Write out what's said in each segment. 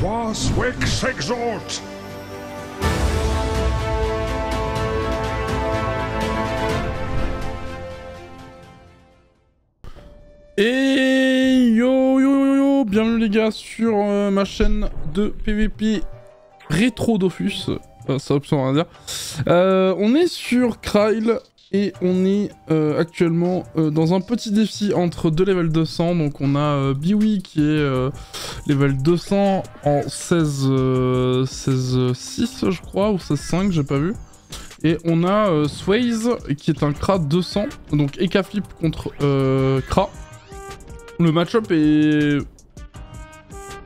Trois Swick s'exhorte. Et yo, bienvenue les gars sur ma chaîne de PVP Rétro Dofus, ça option à dire. On est sur Krile et on est actuellement dans un petit défi entre deux levels 200. Donc on a Biwi qui est level 200 en 16-6 je crois, ou 16-5, j'ai pas vu. Et on a Swaze qui est un Kra 200, donc Eka Flip contre Kra. Le match-up est...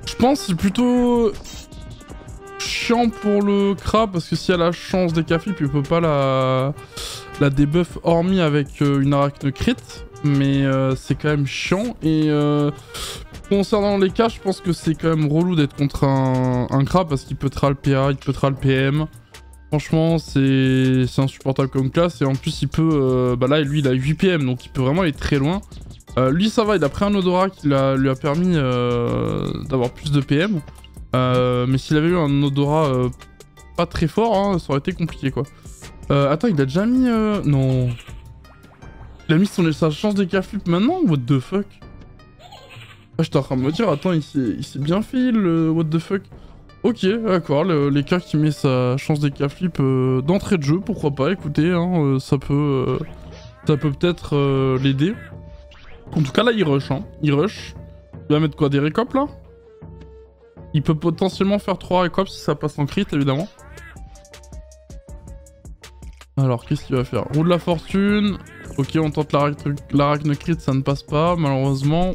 Je pense c'est plutôt chiant pour le Kra, parce que si elle a la chance d'Eka Flip, il peut pas la debuff hormis avec une arachne crit. Mais c'est quand même chiant. Et concernant les cas, je pense que c'est quand même relou d'être contre un Kra, parce qu'il peut tra le PA, il peut tra le PM. Franchement, c'est insupportable comme classe. Et en plus, il peut... bah là, lui, il a 8 PM, donc il peut vraiment aller très loin. Lui ça va, il a pris un odorat qui lui a permis d'avoir plus de PM. Mais s'il avait eu un odorat pas très fort, hein, ça aurait été compliqué quoi. Attends, il a déjà mis... Non. Il a mis sa chance d'Eka Flip maintenant? What the fuck? Ah, j'étais en train de me dire, attends, il s'est bien fait le what the fuck. Ok, d'accord, l'Eka qui met sa chance d'Eka Flip d'entrée de jeu, pourquoi pas, écoutez, hein, ça peut peut-être l'aider. En tout cas là il rush, hein. Il rush. Il va mettre quoi, des récops là? Il peut potentiellement faire 3 récops si ça passe en crit évidemment. Alors qu'est-ce qu'il va faire? Roue de la fortune. Ok, on tente l'arachne crit, ça ne passe pas malheureusement.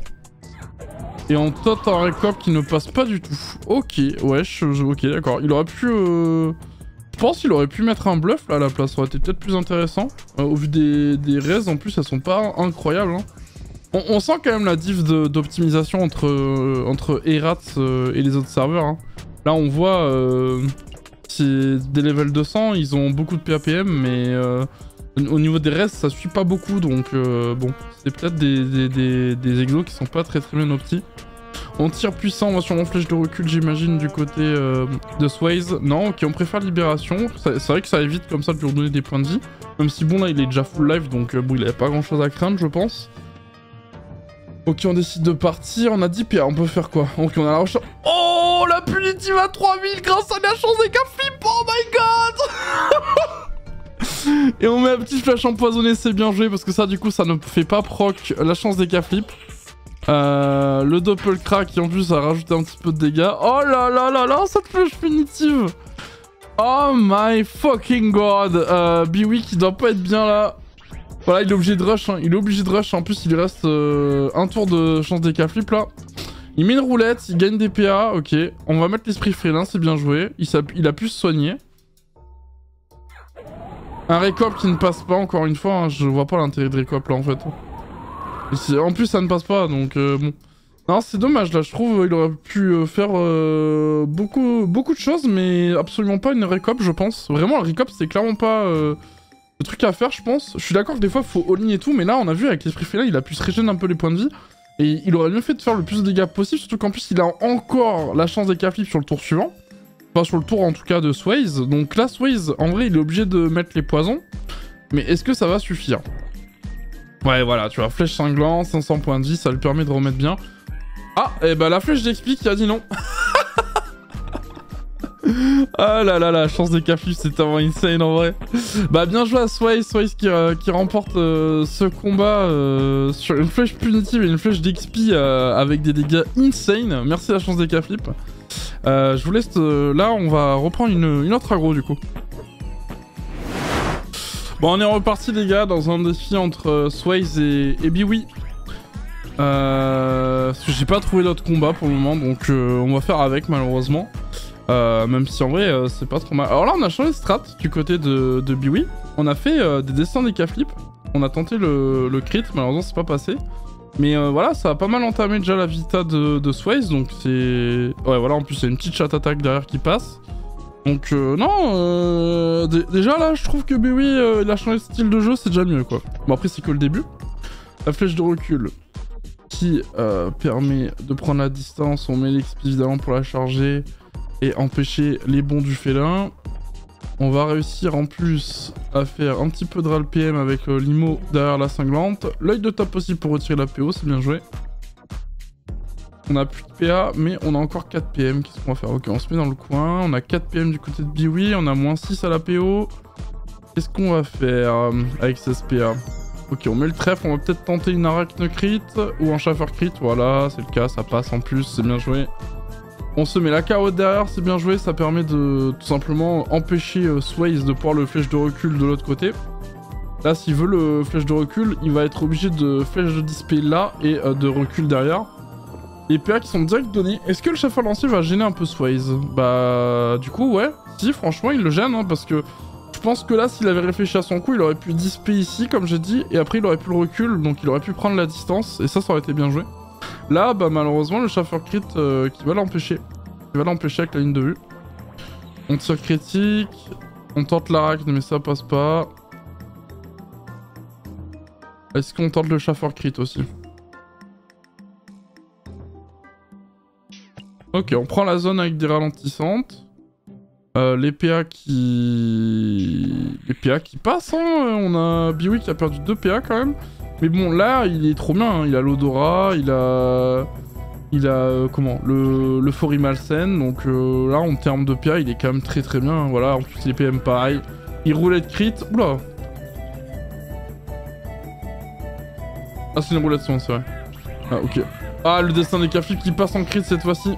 Et on tente un récop qui ne passe pas du tout. Ok, wesh, ok d'accord. Il aurait pu... Je pense qu'il aurait pu mettre un bluff là à la place, ça aurait été peut-être plus intéressant. Au vu des raises en plus, elles sont pas incroyables hein. On sent quand même la diff d'optimisation entre Erat et les autres serveurs. Hein. Là, on voit c'est des levels 200, ils ont beaucoup de PAPM, mais au niveau des restes, ça suit pas beaucoup. Donc, bon, c'est peut-être des exos qui sont pas très bien optis. On tire puissant, on va sûrement flèche de recul, j'imagine, du côté de Swaze. Non, ok, on préfère Libération. C'est vrai que ça évite comme ça de lui redonner des points de vie. Même si, bon, là, il est déjà full life, donc bon, il avait pas grand-chose à craindre, je pense. Ok, on décide de partir, on a 10 PA, on peut faire quoi? Ok, on a la recherche... Oh, la punitive à 3000 grâce à la chance d'Eka Flip, oh my god. Et on met un petit flash empoisonné, c'est bien joué, parce que ça, du coup, ça ne fait pas proc la chance d'Eka Flip. Le doppel crack qui, en plus, a rajouté un petit peu de dégâts. Oh là là là là, cette flèche punitive. Oh my fucking god. Biwi qui doit pas être bien là. Voilà, il est obligé de rush, hein. Il est obligé de rush. En plus, il lui reste un tour de chance d'Eka Flip là. Il met une roulette, il gagne des PA. Ok, on va mettre l'esprit félin, c'est bien joué. Il a pu se soigner. Un récop qui ne passe pas, encore une fois. Hein. Je vois pas l'intérêt de récop là en fait. En plus, ça ne passe pas donc bon. Non, c'est dommage là. Je trouve qu'il aurait pu faire beaucoup de choses, mais absolument pas une récop, je pense. Vraiment, la récop, c'est clairement pas. Le truc à faire, je pense. Je suis d'accord que des fois, faut all-in et tout, mais là, on a vu avec l'esprit félin, il a pu se régénérer un peu les points de vie. Et il aurait mieux fait de faire le plus de dégâts possible, surtout qu'en plus, il a encore la chance d'Eka Flip sur le tour suivant. Enfin, sur le tour, en tout cas, de Swaze. Donc là, Swaze, en vrai, il est obligé de mettre les poisons. Mais est-ce que ça va suffire? Ouais, voilà, tu vois, flèche cinglante, 500 points de vie, ça lui permet de remettre bien. Ah, et bah la flèche d'explique qui a dit non. Ah là là, la chance d'Eka Flip, c'est tellement insane en vrai. Bah bien joué à Swaze qui remporte ce combat sur une flèche punitive et une flèche d'XP avec des dégâts insane. Merci à la chance d'Eka Flip. Je vous laisse... là, on va reprendre une autre aggro du coup. Bon, on est reparti les gars dans un défi entre Swaze et Biwi. Parce que j'ai pas trouvé d'autres combats pour le moment, donc on va faire avec malheureusement. Même si en vrai c'est pas trop mal. Alors là on a changé de strat du côté de Biwi. On a fait des dessins d'Eka Flip. On a tenté le crit, malheureusement c'est pas passé. Mais voilà, ça a pas mal entamé déjà la vita de Swaze. Donc c'est... Ouais voilà, en plus il y a une petite chat attaque derrière qui passe. Donc non, déjà là je trouve que Biwi il a changé de style de jeu, c'est déjà mieux quoi. Bon après c'est que le début. La flèche de recul. qui permet de prendre la distance. On met l'XP évidemment pour la charger et empêcher les bonds du félin. On va réussir en plus à faire un petit peu de RAL PM avec l'IMO derrière la cinglante. L'œil de top aussi pour retirer la PO, c'est bien joué. On a plus de PA, mais on a encore 4 PM. Qu'est-ce qu'on va faire? Ok, on se met dans le coin. On a 4 PM du côté de Biwi. On a moins 6 à la PO. Qu'est-ce qu'on va faire avec ce SPA? Ok, on met le trèfle. On va peut-être tenter une arachne crit ou un chauffeur crit. Voilà, c'est le cas. Ça passe en plus. C'est bien joué. On se met la carotte derrière. C'est bien joué. Ça permet de tout simplement empêcher Sways de pouvoir le flèche de recul de l'autre côté. Là, s'il veut le flèche de recul, il va être obligé de flèche de display là et de recul derrière. Les PA qui sont direct donnés. Est-ce que le chef lancier va gêner un peu Sways? Bah, du coup, ouais. Si, franchement, il le gêne, hein, parce que je pense que là, s'il avait réfléchi à son coup, il aurait pu disper ici, comme j'ai dit, et après, il aurait pu le recul, donc il aurait pu prendre la distance, et ça aurait été bien joué. Là, bah, malheureusement, le chauffeur crit qui va l'empêcher. Il va l'empêcher avec la ligne de vue. On tire critique, on tente l'arachne, mais ça passe pas. Est-ce qu'on tente le chauffeur crit aussi? Ok, on prend la zone avec des ralentissantes. Les PA qui passent, hein. On a Biwi qui a perdu 2 PA quand même. Mais bon, là, il est trop bien, hein. Il a l'odorat, il a comment, l'euphorie malsaine. Donc là, en termes de PA, il est quand même très très bien. Voilà, en plus les PM pareil. Il roulette crit. Oula. Ah, c'est une roulette son, c'est vrai. Ah, ok. Ah, le destin des Caflip qui passe en crit cette fois-ci.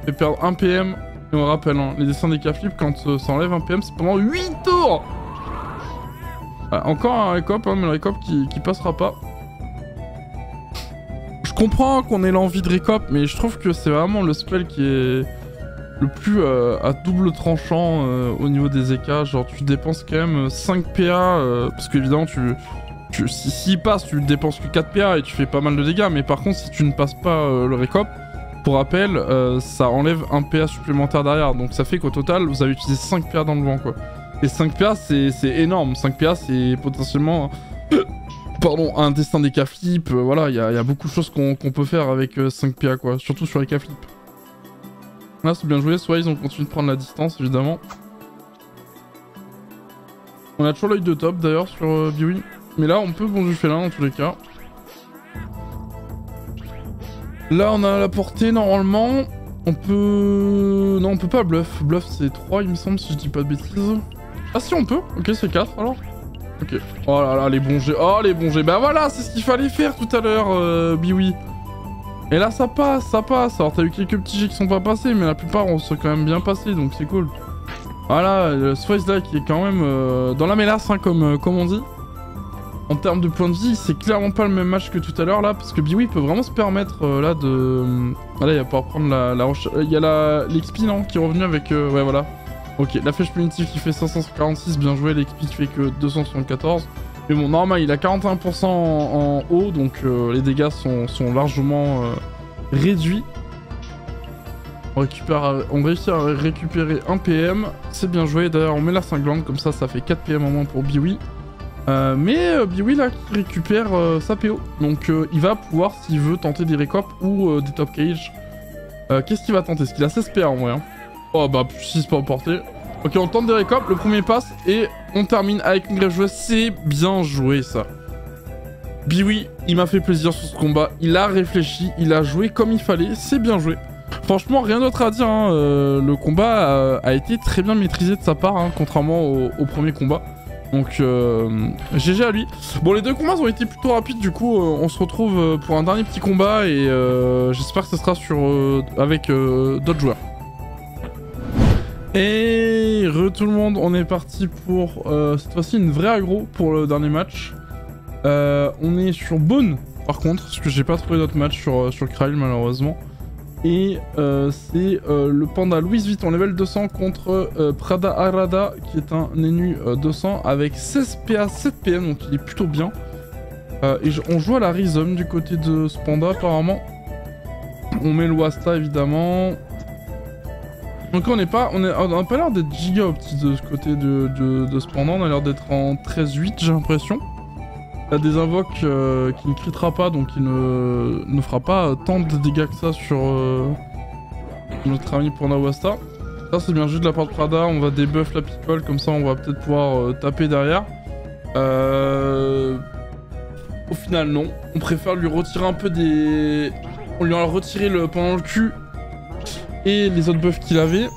Fait perdre 1 PM. Et on rappelle, hein, les dessins des Caflip, quand ça enlève 1 PM, c'est pendant 8 tours. Ah, encore un récop, hein, mais le récop qui passera pas. Je comprends qu'on ait l'envie de récop, mais je trouve que c'est vraiment le spell qui est le plus à double tranchant au niveau des EK. Genre, tu dépenses quand même 5 PA, parce qu'évidemment, s'il passe, tu dépenses que 4 PA et tu fais pas mal de dégâts. Mais par contre, si tu ne passes pas le récop, pour rappel, ça enlève un PA supplémentaire derrière. Donc ça fait qu'au total, vous avez utilisé 5 PA dans le vent, quoi. Et 5 PA, c'est énorme. 5 PA, c'est potentiellement... Pardon, un destin des Caflip. Voilà, il y a beaucoup de choses qu'on peut faire avec 5 PA, quoi. Surtout sur les Caflip. Là, c'est bien joué. Soit ils ont continué de prendre la distance, évidemment. On a toujours l'œil de top, d'ailleurs, sur Biwi. Mais là, on peut bon du félin, dans tous les cas. Là, on a la portée, normalement. On peut... Non, on peut pas bluff. Bluff, c'est 3, il me semble, si je dis pas de bêtises. Ah si, on peut. Ok, c'est 4, alors. Ok. Oh là là, les bons jets. Oh, les bons jets. Bah voilà, c'est ce qu'il fallait faire tout à l'heure, Biwi. Et là, ça passe, ça passe. Alors, t'as eu quelques petits jets qui sont pas passés, mais la plupart ont quand même bien passé, donc c'est cool. Voilà, le Swice là qui est quand même dans la mélasse, hein, comme on dit. En termes de points de vie, c'est clairement pas le même match que tout à l'heure là, parce que Biwi peut vraiment se permettre là de... Là, il va pouvoir prendre la roche... Il y a l'XP, non, qui est revenu avec... Ouais, voilà. Ok, la flèche punitive qui fait 546, bien joué, l'XP qui fait que 274. Mais bon, normal, il a 41% en haut, donc les dégâts sont largement réduits. On réussit à récupérer 1 PM, c'est bien joué. D'ailleurs, on met la cinglante, comme ça fait 4 PM en moins pour Biwi. Mais Biwi là qui récupère sa PO, donc il va pouvoir, s'il veut, tenter des récops ou des top cage. Qu'est-ce qu'il va tenter? Est-ce qu'il a 16 PA en vrai, hein? Oh bah plus 6 pour porter. Ok, on tente des récops, le premier passe et on termine avec une grève joueuse. C'est bien joué ça. Biwi, il m'a fait plaisir sur ce combat, il a réfléchi, il a joué comme il fallait, c'est bien joué. Franchement, rien d'autre à dire, hein. Le combat a été très bien maîtrisé de sa part, hein, contrairement au premier combat. Donc GG à lui. Bon, les deux combats ont été plutôt rapides, du coup on se retrouve pour un dernier petit combat et j'espère que ce sera avec d'autres joueurs. Et tout le monde, on est parti pour cette fois-ci une vraie aggro pour le dernier match. On est sur Bone par contre, parce que j'ai pas trouvé d'autres matchs sur Krail malheureusement. Et c'est le panda Louis Vuitton level 200 contre Prada Arada qui est un Nenu 200 avec 16 PA, 7 PM, donc il est plutôt bien. Et on joue à la Rhythm du côté de ce panda apparemment. On met le Wasta évidemment. Donc on n'a pas l'air d'être giga opti de ce côté de ce panda, on a l'air d'être en 13-8 j'ai l'impression. a des invoques qui ne critera pas, donc il ne fera pas tant de dégâts que ça sur notre ami Panda-Wasta. Ça c'est bien juste de la part de Prada, on va débuff la picole, comme ça on va peut-être pouvoir taper derrière. Au final non, on préfère lui retirer un peu des... On lui a retiré pendant le cul et les autres buffs qu'il avait.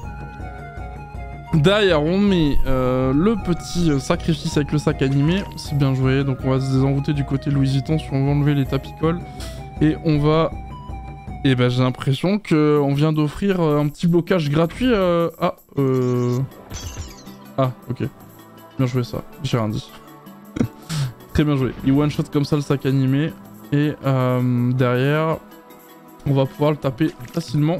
Derrière on met le petit sacrifice avec le sac animé, c'est bien joué, donc on va se désenrouter du côté Louis Vuitton si on veut enlever les tapicoles. Et on va... Et ben j'ai l'impression qu'on vient d'offrir un petit blocage gratuit Ah, ok. Bien joué ça, j'ai rien dit. Très bien joué. Il one-shot comme ça le sac animé. Et derrière, on va pouvoir le taper facilement.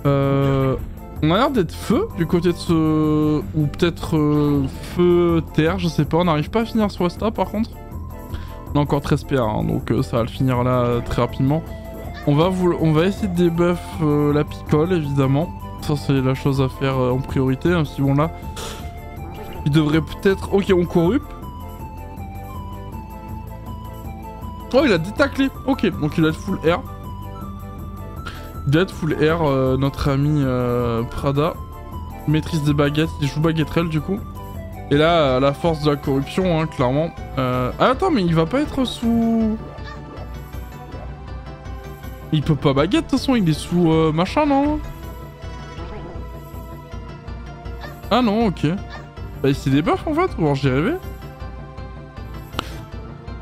On a l'air d'être feu du côté de ce... Ou peut-être feu terre, je sais pas. On n'arrive pas à finir sur Wasta par contre. On a encore 13 PA, hein, donc ça va le finir là très rapidement. On va essayer de débuff la picole évidemment. Ça c'est la chose à faire en priorité. Hein, si bon là, il devrait peut-être... Ok, on corrupt. Oh, il a détaclé. Ok, donc il va être full air. Il doit être full air, notre ami Prada. Maîtrise des baguettes, il joue baguetterelle du coup. Et là, à la force de la corruption, hein, clairement. Ah, attends, mais il va pas être sous... Il peut pas baguette de toute façon, il est sous machin, non? Ah non, ok. Bah, c'est des buffs en fait, ou alors j'ai rêvé?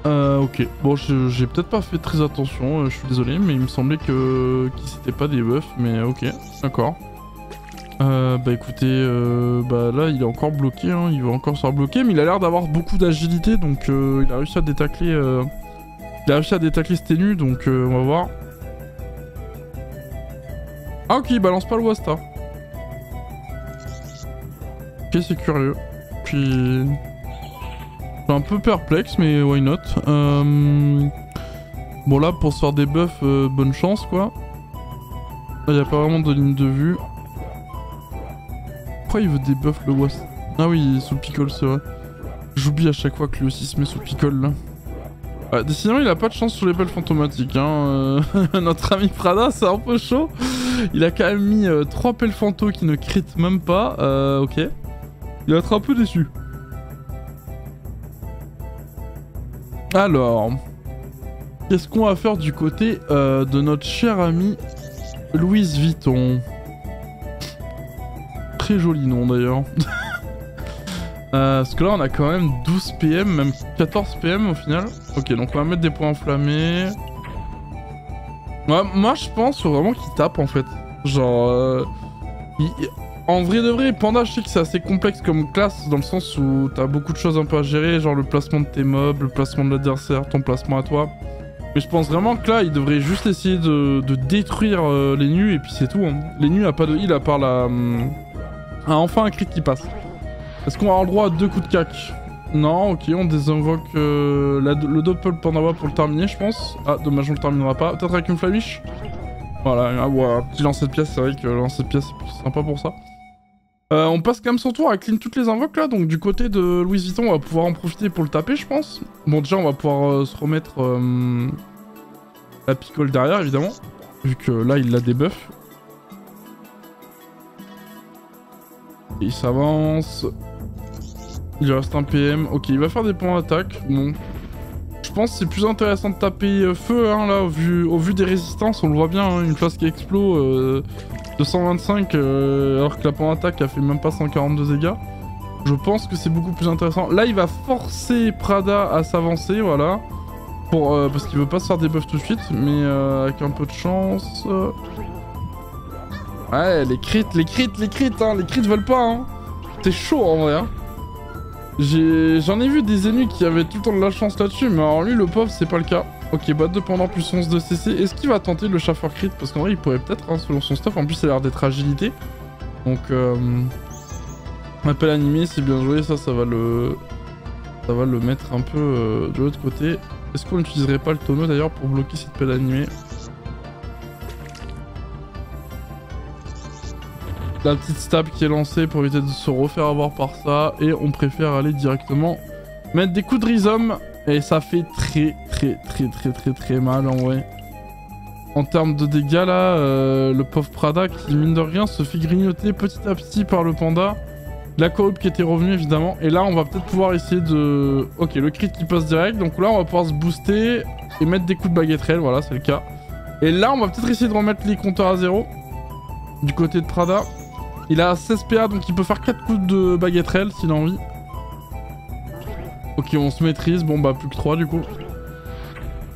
Ok. Bon, j'ai peut-être pas fait très attention, je suis désolé, mais il me semblait que c'était pas des buffs, mais ok, d'accord. Bah écoutez, bah là il est encore bloqué, hein, il va encore se faire bloquer, mais il a l'air d'avoir beaucoup d'agilité, donc il a réussi à détacler, ce ténu, donc on va voir. Ah ok, il balance pas le Wasta. Ok, c'est curieux. Puis... Je suis un peu perplexe, mais why not. Bon là, pour se faire des buffs, bonne chance quoi. Il n'y a pas vraiment de ligne de vue. Pourquoi il veut des buffs le Wasta? Ah oui, sous picole, c'est vrai. J'oublie à chaque fois que lui aussi se met sous picole là. Ah, décidément, il a pas de chance sur les belles fantomatiques. Hein. Notre ami Prada, c'est un peu chaud. Il a quand même mis 3 pelles fanto qui ne crit même pas. Ok. Il va être un peu déçu. Alors, qu'est-ce qu'on va faire du côté de notre cher ami Louis Vuitton? Très joli nom d'ailleurs. Parce que là on a quand même 12 PM, même 14 PM au final. Ok, donc on va mettre des points enflammés. Ouais, moi je pense vraiment qu'il tape en fait. Genre... En vrai de vrai, Panda, je sais que c'est assez complexe comme classe, dans le sens où t'as beaucoup de choses un peu à gérer, genre le placement de tes mobs, le placement de l'adversaire, ton placement à toi. Mais je pense vraiment que là, il devrait juste essayer de détruire les nus, et puis c'est tout. Hein. Les nus a pas de heal à part la... Ah, enfin un crit qui passe. Est-ce qu'on va avoir le droit à 2 coups de cac? Non, ok, on désinvoque le doppel Pandawa pour le terminer, je pense. Ah, dommage, on le terminera pas. Peut-être avec une flamiche? Voilà, un petit lancer de pièce, c'est vrai que le lancer de pièce c'est plus sympa pour ça. On passe quand même son tour à clean toutes les invoques là, donc du côté de Louis Vuitton on va pouvoir en profiter pour le taper je pense. Bon déjà on va pouvoir se remettre la picole derrière évidemment, vu que là il la débuff. Et il s'avance. Il lui reste un PM, ok il va faire des points d'attaque, bon. Je pense que c'est plus intéressant de taper feu hein, là, au vu des résistances, on le voit bien, hein, une classe qui explose de 125 alors que la point d'attaque a fait même pas 142 dégâts. Je pense que c'est beaucoup plus intéressant. Là il va forcer Prada à s'avancer, voilà. Parce qu'il veut pas se faire des buffs tout de suite, mais avec un peu de chance... Ouais, les crits, hein, les crits veulent pas, hein. C'est chaud en vrai, hein. J'en ai vu des ennemis qui avaient tout le temps de la chance là-dessus, mais alors lui, le pauvre, c'est pas le cas. Ok, boîte de pendant plus 11 de CC. Est-ce qu'il va tenter le chaffeur crit? Parce qu'en vrai, il pourrait peut-être, hein, selon son stuff. En plus, ça a l'air d'être agilité. Donc, appel animé, c'est bien joué. Ça va le mettre un peu de l'autre côté. Est-ce qu'on n'utiliserait pas le tonneau d'ailleurs pour bloquer cette pelle animée? La petite stab qui est lancée pour éviter de se refaire avoir par ça. Et on préfère aller directement mettre des coups de rhizome Et ça fait très mal en vrai. En termes de dégâts là, le pauvre Prada qui mine de rien se fait grignoter petit à petit par le panda. La corrupte qui était revenue évidemment. Et là on va peut-être pouvoir essayer de... Ok, le crit qui passe direct. Donc là on va pouvoir se booster et mettre des coups de baguetterelle. Voilà, c'est le cas. Et là on va peut-être essayer de remettre les compteurs à 0. Du côté de Prada. Il a 16 PA donc il peut faire 4 coups de baguetterelle s'il a envie. Ok, on se maîtrise. Bon bah plus que 3 du coup.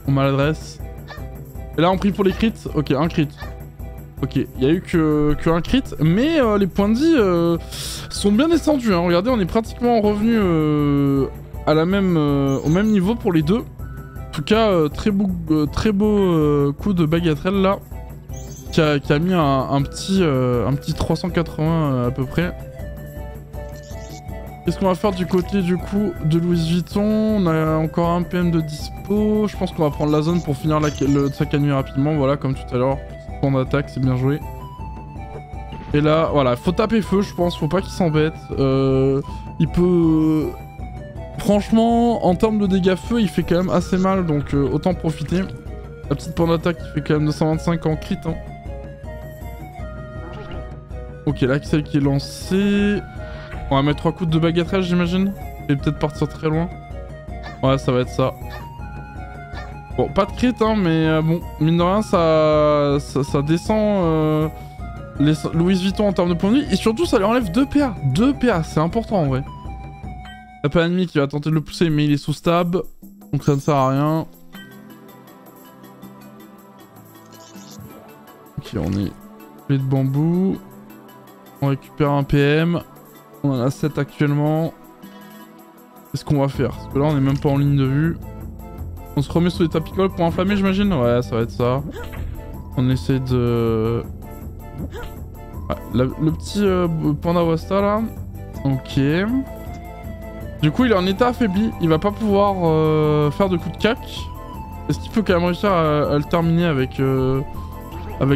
On maladresse. Et là on prie pour les crits. Ok, un crit. Ok, il y a eu que un crit. Mais les points de vie sont bien descendus. Hein. Regardez, on est pratiquement revenu à la même, au même niveau pour les deux. En tout cas, très beau coup de baguetterelle là. Qui a mis un petit 380 à peu près. Qu'est-ce qu'on va faire du côté du coup de Louis Vuitton? On a encore un PM de dispo. Je pense qu'on va prendre la zone pour finir sa canne rapidement. Voilà, comme tout à l'heure. Point d'attaque, c'est bien joué. Et là, voilà, faut taper feu, je pense. Faut pas qu'il s'embête. Il peut... Franchement, en termes de dégâts feu, il fait quand même assez mal. Donc autant profiter. La petite point d'attaque qui fait quand même 225 en crit. Hein. Ok, là, celle qui est lancée... On va mettre 3 coups de baguetterelle, j'imagine. Et peut-être partir très loin. Ouais, ça va être ça. Bon, pas de crit, hein, mais bon, mine de rien, ça descend Louis Vuitton en termes de points de vie. Et surtout, ça lui enlève 2 PA. 2 PA, c'est important en vrai. Y'a pas d'ennemi qui va tenter de le pousser, mais il est sous stab. Donc ça ne sert à rien. Ok, on est clé de bambou. On récupère un PM. On en a 7 actuellement. Qu'est-ce qu'on va faire? Parce que là, on est même pas en ligne de vue. On se remet sur les tapicoles pour inflammer, j'imagine? Ouais, ça va être ça. On essaie de... Ouais, le petit panda Wasta, là. Ok. Du coup, il est en état affaibli. Il va pas pouvoir faire de coups de cac. Est-ce qu'il peut quand même réussir à le terminer avec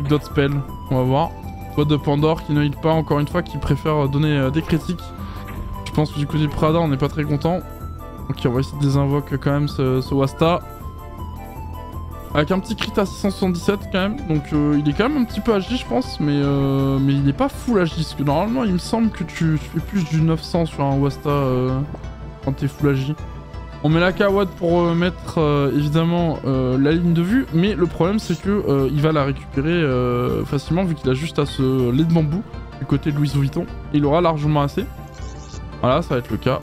d'autres spells? On va voir. Boîte de Pandore qui ne hit pas, encore une fois, qui préfère donner des critiques. Je pense que du coup du Prada, on n'est pas très content. Ok, on va essayer de désinvoquer quand même ce Wasta. Avec un petit crit à 677 quand même. Donc il est quand même un petit peu agi, je pense. Mais il n'est pas full agi. Parce que normalement, il me semble que tu fais plus du 900 sur un Wasta quand t'es full agi. On met la Kawad pour mettre évidemment la ligne de vue, mais le problème c'est que il va la récupérer facilement vu qu'il a juste à ce lait de bambou du côté de Louis Vuitton. Il aura largement assez. Voilà, ça va être le cas.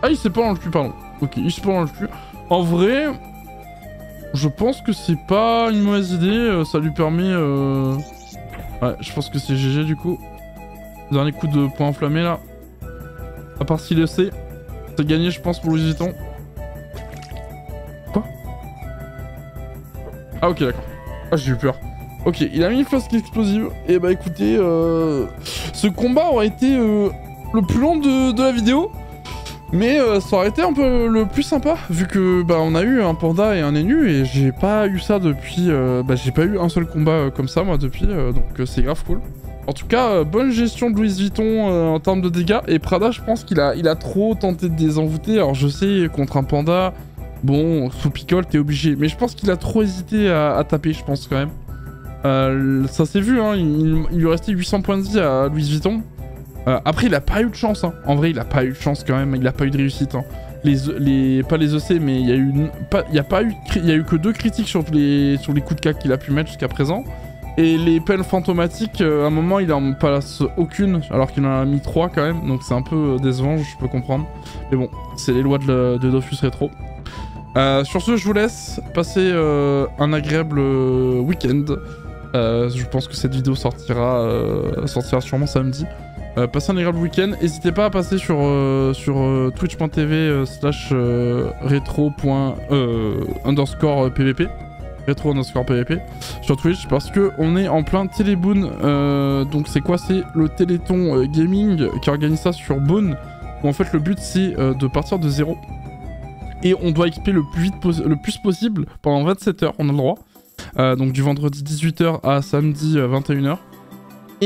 Ah, il s'est pas dans le cul, pardon. Ok, il s'est pas dans le cul. En vrai, je pense que c'est pas une mauvaise idée. Ça lui permet... Ouais, je pense que c'est GG du coup. Dernier coup de point enflammé là. À part s'il le sait. C'est gagné, je pense, pour Louis Vuitton. Quoi? Ah, ok, d'accord. Ah, j'ai eu peur. Ok, il a mis une flasque explosive. Et bah écoutez, ce combat aurait été le plus long de la vidéo. Mais ça aurait été un peu le plus sympa. Vu que bah on a eu un panda et un énu. Et j'ai pas eu ça depuis... bah j'ai pas eu un seul combat comme ça, moi, depuis. Donc c'est grave cool. En tout cas, bonne gestion de Louis Vuitton en termes de dégâts. Et Prada, je pense qu'il a trop tenté de désenvoûter. Alors je sais, contre un panda, bon, sous picole, t'es obligé. Mais je pense qu'il a trop hésité à taper, je pense quand même. Ça s'est vu, hein, il lui restait 800 points de vie à Louis Vuitton. Après, il a pas eu de chance. Hein. En vrai, il a pas eu de chance quand même. Il a pas eu de réussite. Hein. Pas les EC, mais il y a eu, il y a eu que 2 critiques sur les coups de cac qu'il a pu mettre jusqu'à présent. Et les pelles fantomatiques, à un moment, il en passe aucune, alors qu'il en a mis 3 quand même. Donc c'est un peu décevant, je peux comprendre. Mais bon, c'est les lois de Dofus Retro. Sur ce, je vous laisse passer un agréable week-end. Je pense que cette vidéo sortira sûrement samedi. Passez un agréable week-end. N'hésitez pas à passer sur twitch.tv/retro_PVP. Retro_PVP sur Twitch parce que on est en plein Téléboon. Donc c'est quoi? C'est le Téléthon Gaming qui organise ça sur Boon. Où en fait le but c'est de partir de 0. Et on doit XP le plus possible pendant 27 heures. On a le droit. Donc du vendredi 18 h à samedi 21 h.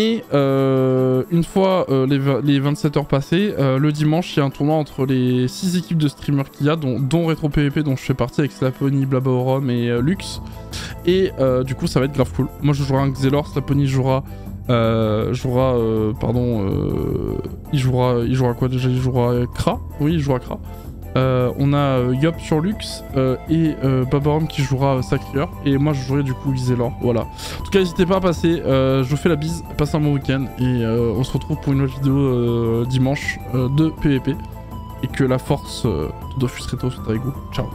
Et une fois les 27 heures passées, le dimanche, il y a un tournoi entre les 6 équipes de streamers qu'il y a, dont Retro PvP, dont je fais partie avec Slapony, Blabaorum et Lux. Et du coup, ça va être grave cool. Moi, je jouerai un Xelor, Slapony jouera... il jouera quoi déjà? Il jouera Kra. Oui, il jouera Kra. On a Yop sur Lux et Babarum qui jouera Sacrieur. Et moi je jouerai du coup Xelor. Voilà. En tout cas, n'hésitez pas à passer. Je vous fais la bise. Passez un bon week-end. Et on se retrouve pour une autre vidéo dimanche de PvP. Et que la force de Dofus Retro soit avec vous. Ciao.